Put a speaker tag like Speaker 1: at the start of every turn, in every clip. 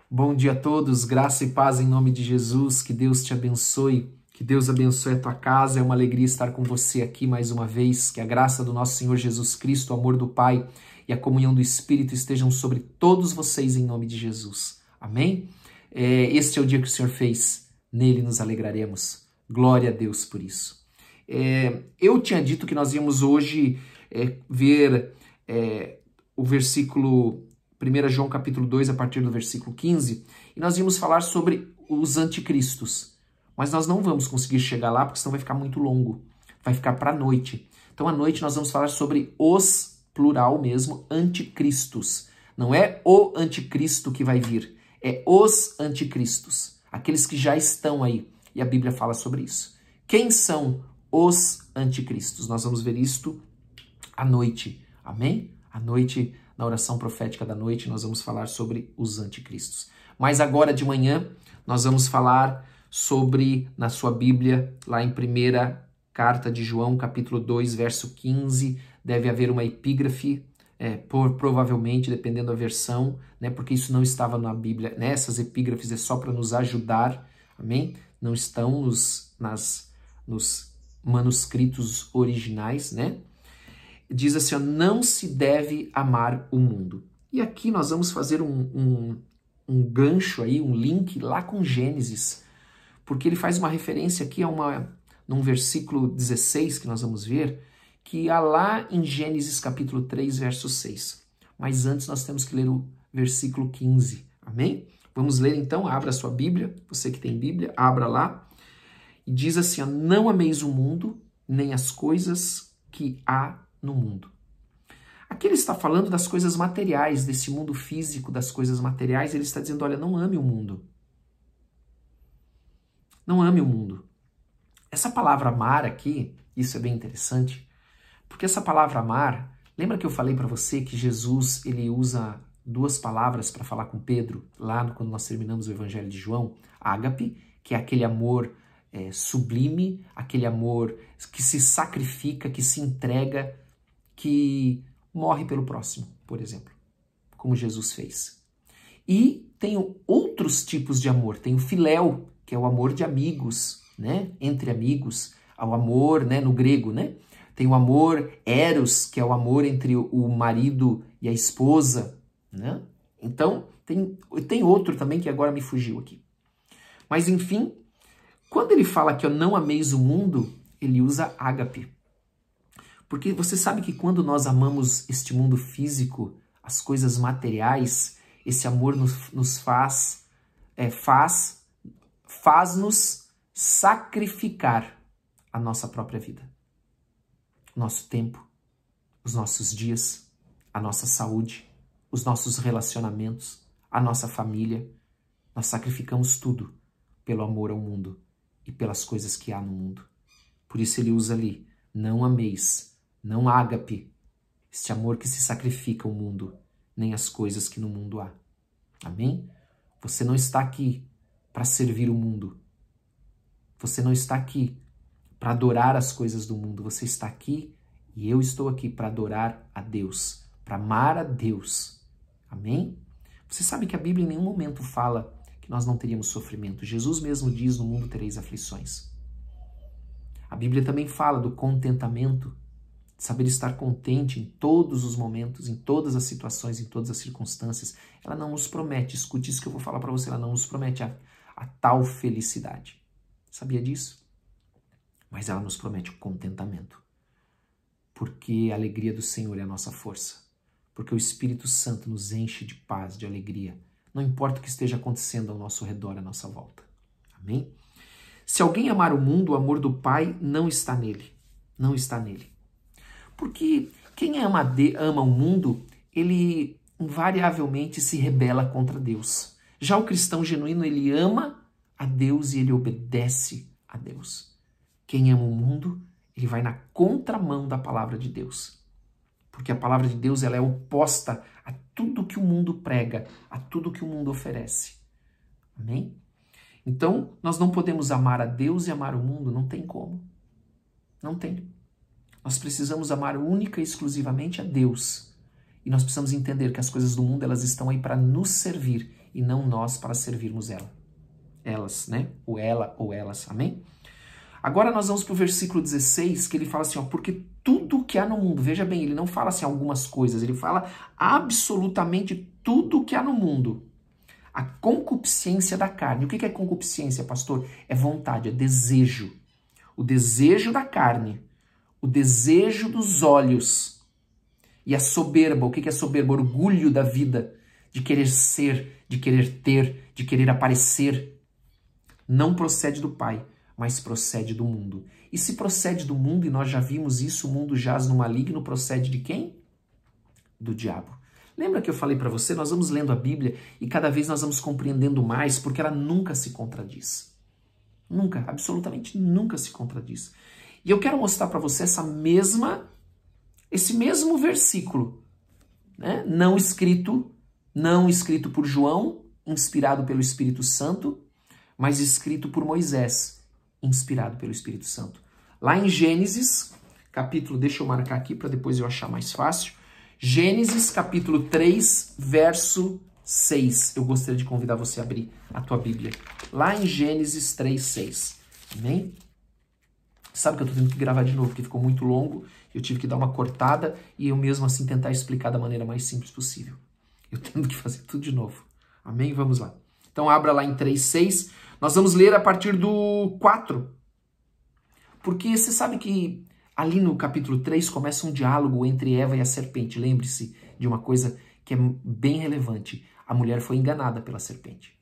Speaker 1: Bom dia a todos, graça e paz em nome de Jesus, que Deus te abençoe, que Deus abençoe a tua casa, é uma alegria estar com você aqui mais uma vez, que a graça do nosso Senhor Jesus Cristo, o amor do Pai e a comunhão do Espírito estejam sobre todos vocês em nome de Jesus, amém? Este é o dia que o Senhor fez, nele nos alegraremos, glória a Deus por isso. Eu tinha dito que nós íamos hoje ver o versículo 1 João capítulo 2, a partir do versículo 15, e nós íamos falar sobre os anticristos. Mas nós não vamos conseguir chegar lá, porque senão vai ficar muito longo. Vai ficar para a noite. Então, à noite, nós vamos falar sobre os, plural mesmo, anticristos. Não é o anticristo que vai vir, é os anticristos. Aqueles que já estão aí. E a Bíblia fala sobre isso. Quem são os anticristos? Nós vamos ver isto à noite. Amém? À noite, na oração profética da noite, nós vamos falar sobre os anticristos. Mas agora de manhã, nós vamos falar sobre, na sua Bíblia, lá em 1ª carta de João, capítulo 2, verso 15, deve haver uma epígrafe, provavelmente, dependendo da versão, né, porque isso não estava na Bíblia, né, essas epígrafes é só para nos ajudar, amém? Não estão nos manuscritos originais, né? Diz assim, ó, não se deve amar o mundo. E aqui nós vamos fazer um gancho aí, um link lá com Gênesis, porque ele faz uma referência aqui num versículo 16 que nós vamos ver, que há lá em Gênesis capítulo 3, verso 6. Mas antes nós temos que ler o versículo 15, amém? Vamos ler então, abra a sua Bíblia, você que tem Bíblia, abra lá, e diz assim, ó, não ameis o mundo, nem as coisas que há no mundo. Aqui ele está falando das coisas materiais, desse mundo físico, das coisas materiais. Ele está dizendo, olha, não ame o mundo. Não ame o mundo. Essa palavra amar aqui, isso é bem interessante, porque essa palavra amar, lembra que eu falei para você que Jesus ele usa duas palavras para falar com Pedro, lá quando nós terminamos o Evangelho de João? Ágape, que é aquele amor sublime, aquele amor que se sacrifica, que se entrega, que morre pelo próximo, por exemplo, como Jesus fez. E tem outros tipos de amor. Tem o filéu, que é o amor de amigos, né? Entre amigos, o amor, né? No grego, né? Tem o amor eros, que é o amor entre o marido e a esposa, né? Então, tem outro também que agora me fugiu aqui. Mas, enfim, quando ele fala que eu não ameis o mundo, ele usa ágape. Porque você sabe que quando nós amamos este mundo físico, as coisas materiais, esse amor nos faz-nos sacrificar a nossa própria vida. O nosso tempo, os nossos dias, a nossa saúde, os nossos relacionamentos, a nossa família. Nós sacrificamos tudo pelo amor ao mundo e pelas coisas que há no mundo. Por isso ele usa ali, não ameis, não ágape, este amor que se sacrifica o mundo, nem as coisas que no mundo há. Amém? Você não está aqui para servir o mundo. Você não está aqui para adorar as coisas do mundo. Você está aqui e eu estou aqui para adorar a Deus, para amar a Deus. Amém? Você sabe que a Bíblia em nenhum momento fala que nós não teríamos sofrimento. Jesus mesmo diz, no mundo tereis aflições. A Bíblia também fala do contentamento, saber estar contente em todos os momentos, em todas as situações, em todas as circunstâncias. Ela não nos promete, escute isso que eu vou falar para você, ela não nos promete a tal felicidade. Sabia disso? Mas ela nos promete o contentamento. Porque a alegria do Senhor é a nossa força. Porque o Espírito Santo nos enche de paz, de alegria. Não importa o que esteja acontecendo ao nosso redor, à nossa volta. Amém? Se alguém amar o mundo, o amor do Pai não está nele. Não está nele. Porque quem ama o mundo, ele invariavelmente se rebela contra Deus. Já o cristão genuíno, ele ama a Deus e ele obedece a Deus. Quem ama o mundo, ele vai na contramão da palavra de Deus. Porque a palavra de Deus ela é oposta a tudo que o mundo prega, a tudo que o mundo oferece. Amém? Então, nós não podemos amar a Deus e amar o mundo, não tem como. Não tem. Nós precisamos amar única e exclusivamente a Deus. E nós precisamos entender que as coisas do mundo elas estão aí para nos servir e não nós para servirmos ela. Elas, né? Ou ela ou elas, amém? Agora nós vamos para o versículo 16, que ele fala assim, ó, porque tudo que há no mundo, veja bem, ele não fala assim algumas coisas, ele fala absolutamente tudo que há no mundo. A concupiscência da carne. O que é concupiscência, pastor? É vontade, é desejo. O desejo da carne, o desejo dos olhos e a soberba. O que é soberba? Orgulho da vida, de querer ser, de querer ter, de querer aparecer. Não procede do Pai, mas procede do mundo. E se procede do mundo, e nós já vimos isso, o mundo jaz no maligno, procede de quem? Do diabo. Lembra que eu falei para você? Nós vamos lendo a Bíblia e cada vez nós vamos compreendendo mais, porque ela nunca se contradiz. Nunca, absolutamente nunca se contradiz. E eu quero mostrar para você esse mesmo versículo, né? Não escrito por João, inspirado pelo Espírito Santo, mas escrito por Moisés, inspirado pelo Espírito Santo. Lá em Gênesis, capítulo, deixa eu marcar aqui para depois eu achar mais fácil. Gênesis, capítulo 3, verso 6. Eu gostaria de convidar você a abrir a tua Bíblia. Lá em Gênesis 3, 6. Amém? Sabe que eu estou tendo que gravar de novo, porque ficou muito longo. Eu tive que dar uma cortada e eu mesmo assim tentar explicar da maneira mais simples possível. Eu tendo que fazer tudo de novo. Amém? Vamos lá. Então abra lá em 3, 6. Nós vamos ler a partir do 4. Porque você sabe que ali no capítulo 3 começa um diálogo entre Eva e a serpente. Lembre-se de uma coisa que é bem relevante. A mulher foi enganada pela serpente.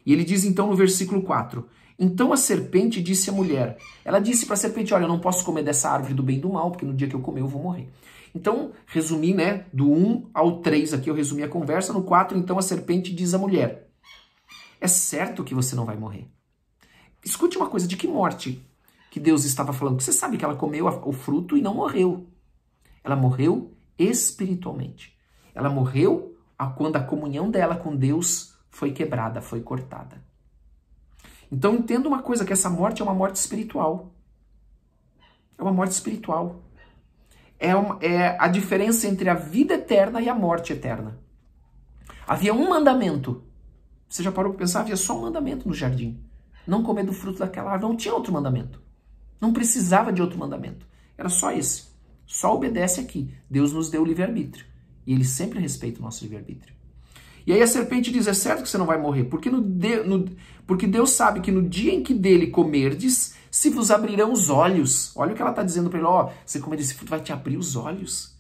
Speaker 1: E ele diz então no versículo 4. Então a serpente disse à mulher. Ela disse para a serpente, olha, eu não posso comer dessa árvore do bem e do mal, porque no dia que eu comer eu vou morrer. Então, resumi, né, do 1 ao 3 aqui eu resumi a conversa. No 4, então a serpente diz à mulher. É certo que você não vai morrer. Escute uma coisa, de que morte que Deus estava falando? Você sabe que ela comeu o fruto e não morreu. Ela morreu espiritualmente. Ela morreu quando a comunhão dela com Deus foi quebrada, foi cortada. Então entenda uma coisa, que essa morte é uma morte espiritual. É uma morte espiritual. É a diferença entre a vida eterna e a morte eterna. Havia um mandamento. Você já parou para pensar? Havia só um mandamento no jardim. Não comer do fruto daquela árvore. Não tinha outro mandamento. Não precisava de outro mandamento. Era só esse. Só obedece aqui. Deus nos deu o livre-arbítrio. E Ele sempre respeita o nosso livre-arbítrio. E aí a serpente diz, é certo que você não vai morrer, porque Deus sabe que no dia em que dele comerdes, se vos abrirão os olhos. Olha o que ela está dizendo para ele, ó, você comer desse fruto vai te abrir os olhos.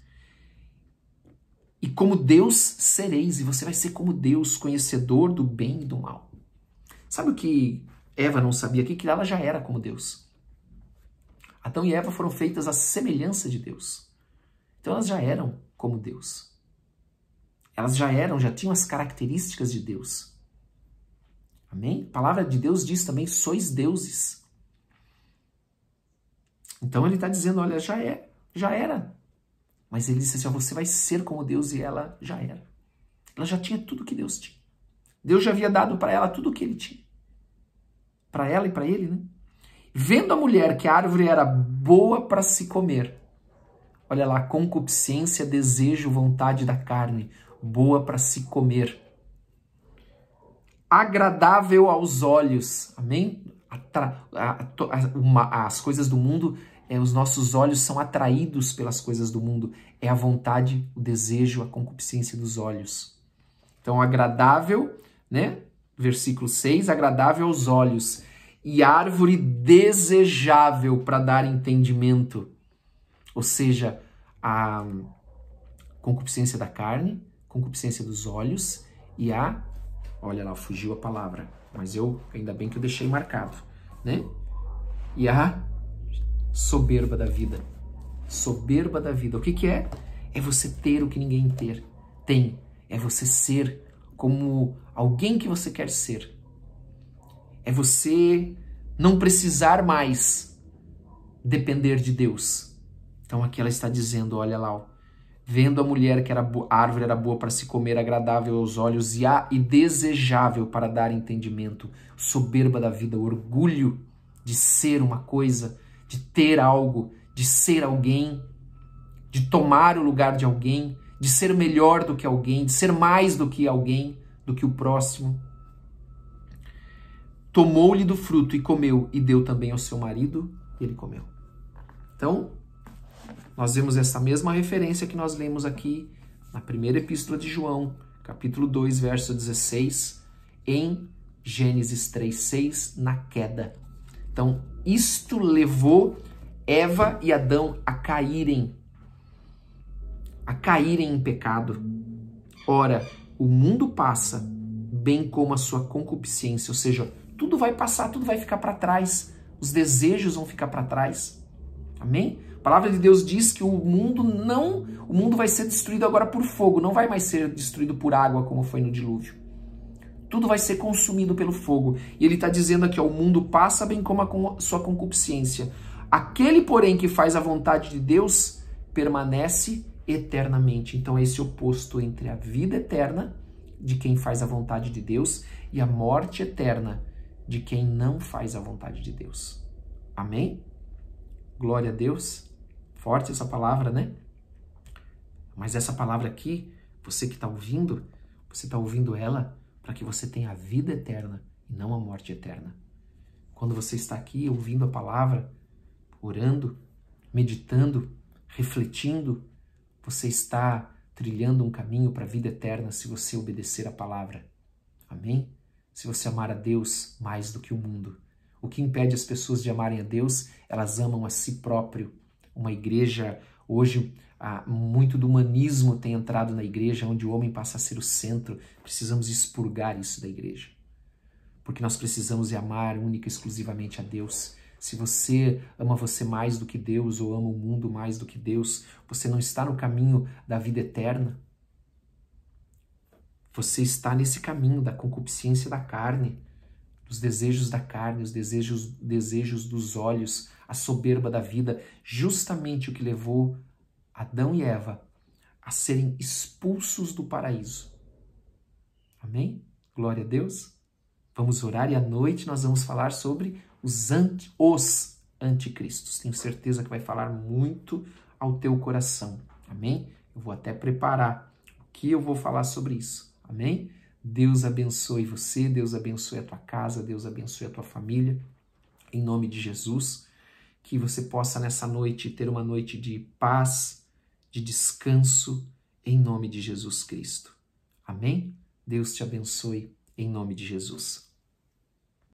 Speaker 1: E como Deus sereis, e você vai ser como Deus, conhecedor do bem e do mal. Sabe o que Eva não sabia aqui? Que ela já era como Deus. Adão e Eva foram feitas à semelhança de Deus. Então elas já eram como Deus. Elas já tinham as características de Deus. Amém? A palavra de Deus diz também, sois deuses. Então ele está dizendo, olha, já era. Mas ele disse assim, você vai ser como Deus, e ela já era. Ela já tinha tudo que Deus tinha. Deus já havia dado para ela tudo o que ele tinha. Para ela e para ele, né? Vendo a mulher que a árvore era boa para se comer. Olha lá, concupiscência, desejo, vontade da carne. Boa para se comer. Agradável aos olhos. Amém? As coisas do mundo, os nossos olhos são atraídos pelas coisas do mundo. É a vontade, o desejo, a concupiscência dos olhos. Então, agradável, né? Versículo 6, agradável aos olhos. E árvore desejável para dar entendimento. Ou seja, a concupiscência da carne, concupiscência dos olhos e olha lá, fugiu a palavra, mas ainda bem que eu deixei marcado, né? E a soberba da vida. Soberba da vida. O que é? É você ter o que ninguém tem. É você ser como alguém que você quer ser. É você não precisar mais depender de Deus. Então aqui ela está dizendo, olha lá, vendo a mulher que a árvore era boa para se comer, agradável aos olhos e desejável para dar entendimento, soberba da vida, orgulho de ser uma coisa, de ter algo, de ser alguém, de tomar o lugar de alguém, de ser melhor do que alguém, de ser mais do que alguém. do que o próximo. Tomou-lhe do fruto e comeu, e deu também ao seu marido, e ele comeu. Então, nós vemos essa mesma referência que nós lemos aqui na primeira epístola de João, capítulo 2, verso 16, em Gênesis 3:6, na queda. Então, isto levou Eva e Adão a caírem em pecado. Ora, o mundo passa, bem como a sua concupiscência, ou seja, tudo vai passar, tudo vai ficar para trás, os desejos vão ficar para trás. Amém? A palavra de Deus diz que o mundo vai ser destruído agora por fogo, não vai mais ser destruído por água como foi no dilúvio. Tudo vai ser consumido pelo fogo. E ele está dizendo aqui, ó, o mundo passa bem como a sua concupiscência. Aquele, porém, que faz a vontade de Deus, permanece eternamente. Então é esse oposto entre a vida eterna de quem faz a vontade de Deus e a morte eterna de quem não faz a vontade de Deus. Amém? Glória a Deus. Forte essa palavra, né? Mas essa palavra aqui, você que está ouvindo, você está ouvindo ela para que você tenha a vida eterna e não a morte eterna. Quando você está aqui ouvindo a palavra, orando, meditando, refletindo, você está trilhando um caminho para a vida eterna se você obedecer a palavra. Amém? Se você amar a Deus mais do que o mundo. O que impede as pessoas de amarem a Deus? Elas amam a si próprio. Uma igreja, hoje, muito do humanismo tem entrado na igreja, onde o homem passa a ser o centro. Precisamos expurgar isso da igreja. Porque nós precisamos amar única e exclusivamente a Deus. Se você ama você mais do que Deus ou ama o mundo mais do que Deus, você não está no caminho da vida eterna. Você está nesse caminho da concupiscência da carne, dos desejos da carne, os desejos dos olhos, a soberba da vida, justamente o que levou Adão e Eva a serem expulsos do paraíso. Amém? Glória a Deus. Vamos orar e à noite nós vamos falar sobre os anticristos. Tenho certeza que vai falar muito ao teu coração. Amém? Eu vou até preparar o que eu vou falar sobre isso. Amém? Deus abençoe você, Deus abençoe a tua casa, Deus abençoe a tua família. Em nome de Jesus, que você possa nessa noite ter uma noite de paz, de descanso, em nome de Jesus Cristo. Amém? Deus te abençoe em nome de Jesus.